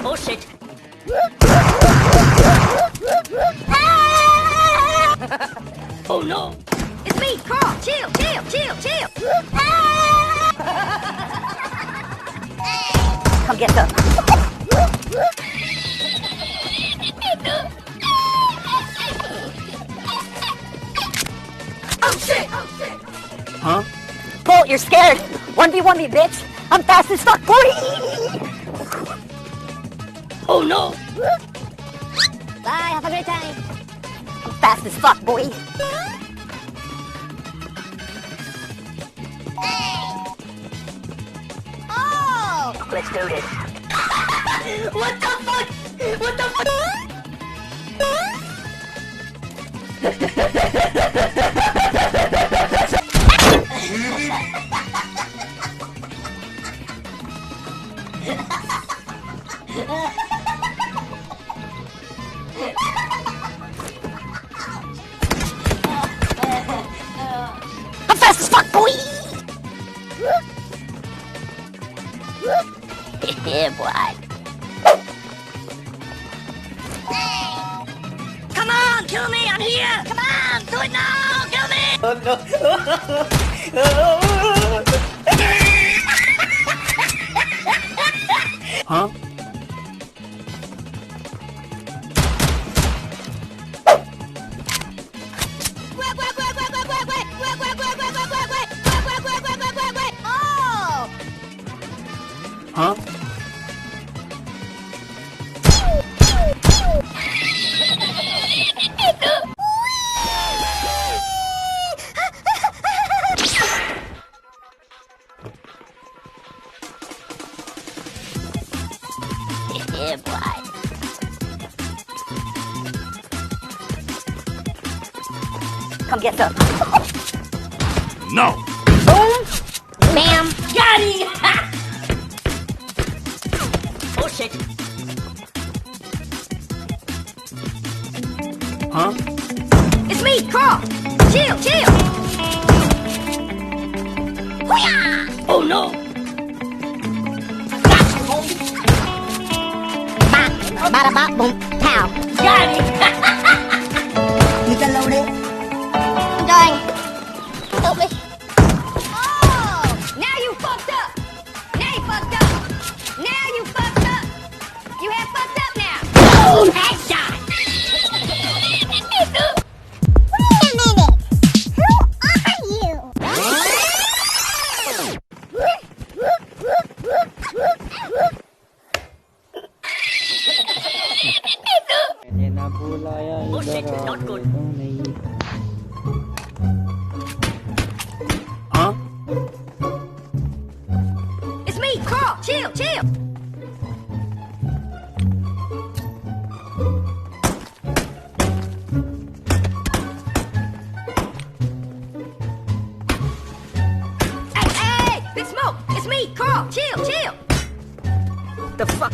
Oh shit. Oh no. It's me, Carl. Chill. Come get some. Oh shit. Huh? Bolt, you're scared. 1v1 me, bitch. I'm fast as fuck, boy. Oh no. Bye, have a great time. I'm fast as fuck, boy. Oh! Let's do this. What the fuck? What the fuck? I'm fast as fuck, boy. Yeah, boy. Come on, kill me, I'm here! Come on, do it now, kill me! Oh no. Huh? Oh! Huh? Yeah, boy. Come get some. No. Boom. Bam. Got it! Oh shit. Huh? It's me, Carl! Chill! Hoo-yah! Oh no. Bada bop boom pow. Got it. You can load it. I'm dying. Help me. Oh! Now you fucked up. Now you fucked up. Now you fucked up. You have fucked up now. Boom! Headshot. Wait a minute. Who are you? Oh shit, not good. Huh? It's me, Carl. Chill. Hey, Big Smoke. It's me, Carl. Chill. The fuck?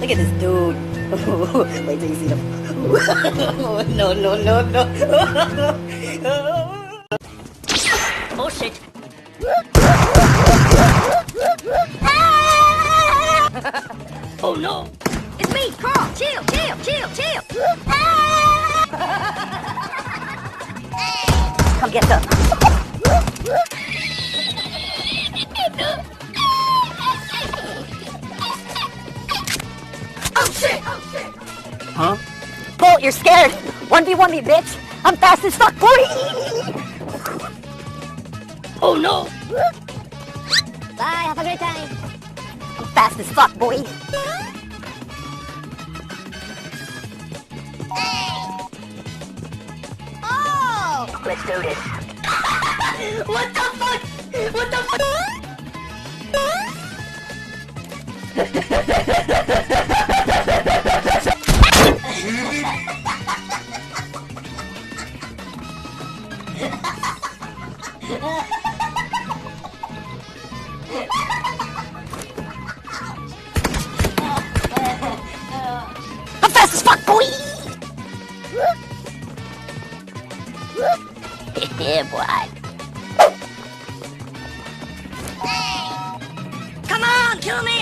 Look at this dude. Wait till you see the. No. Oh shit. Oh no. It's me, Carl. Chill. Come get some. Oh shit. Huh? Bolt, you're scared. 1v1 me, bitch. I'm fast as fuck, boy. Oh no. Bye, have a great time. I'm fast as fuck, boy. Oh! Let's do this. What the fuck? What the fuck?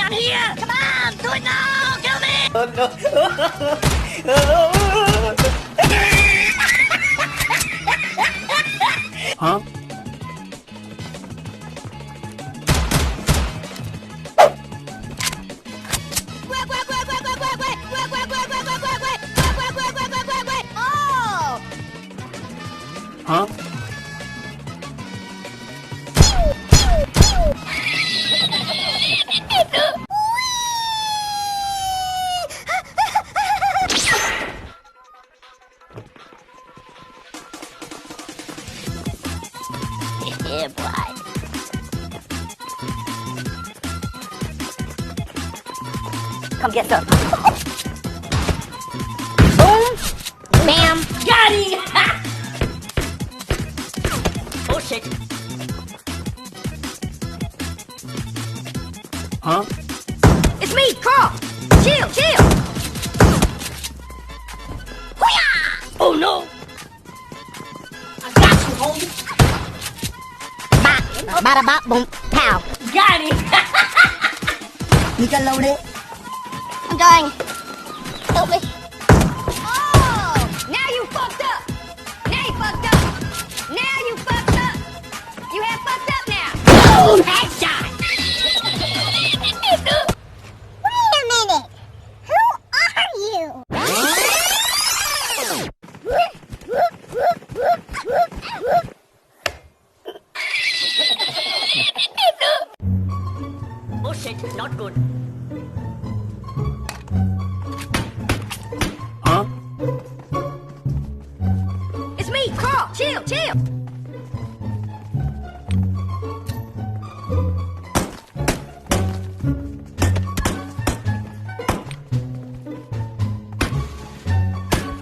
I'm here! Come on! Do it now! Kill me! Oh no! Huh? Oh! Huh? Yeah, boy. Come get some. Boom! Bam! Got him! Oh shit. Huh? It's me, Carl! Chill, chill! Hoo-yah! Oh no! I got you, homie! Bop, bada bop, boom, pow. Got him! You can load it. I'm dying. Help me. Oh! Now you fucked up! Now you fucked up! Now you fucked up! You have fucked up now! Boom! Headshot! Wait a minute! Who are you? Oh shit, not good. Huh? It's me, Carl. Chill, chill.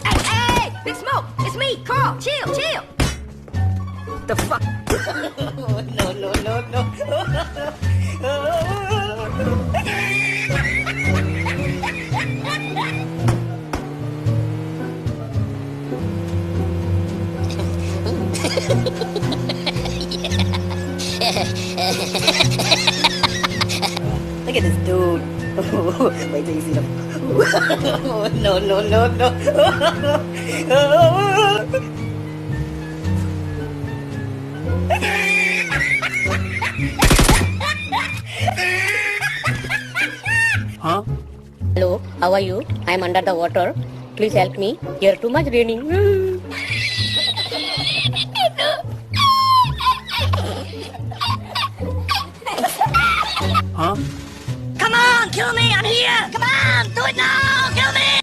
Hey, hey, Big Smoke. It's me, Carl. Chill, chill. The fuck? No, no, no, no. Look at this dude. Wait till you see them. No, no, no, no. Huh? Hello, how are you? I am under the water. Please help me. Here too much raining. Huh? Come on, kill me. I'm here. Come on, do it now. Kill me.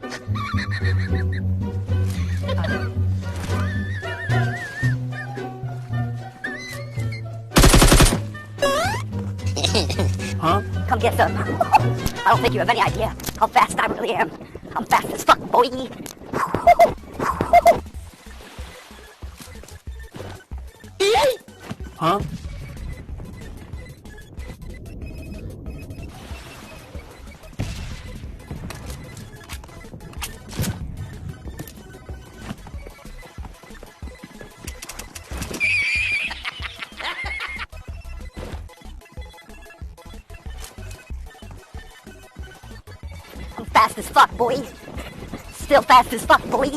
Huh? Come get some. I don't think you have any idea how fast I really am. I'm fast as fuck, boy. Huh? I'm fast as fuck, boy. Still fast as fuck, boy.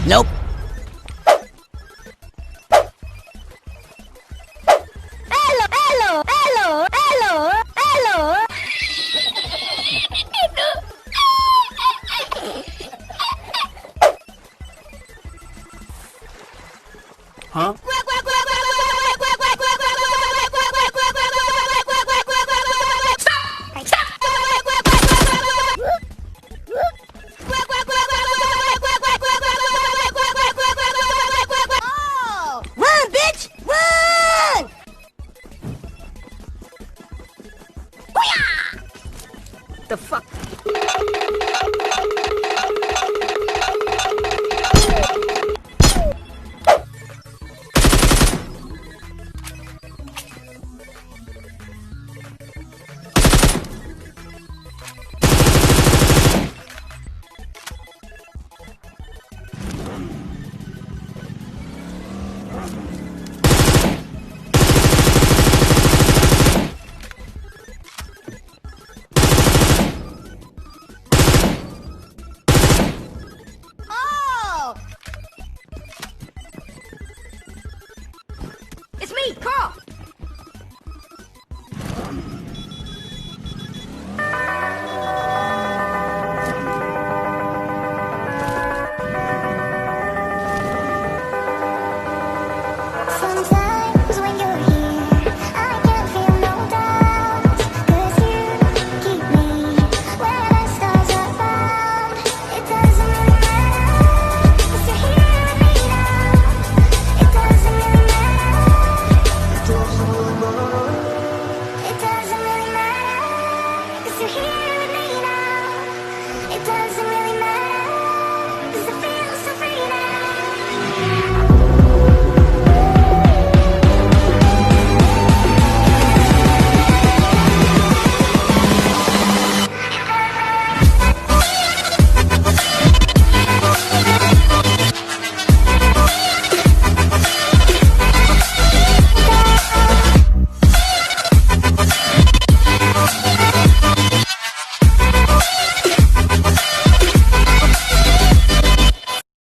Nope. Hello, hello, hello, hello, hello. Huh? Oh! Run, bitch! Run! The fuck?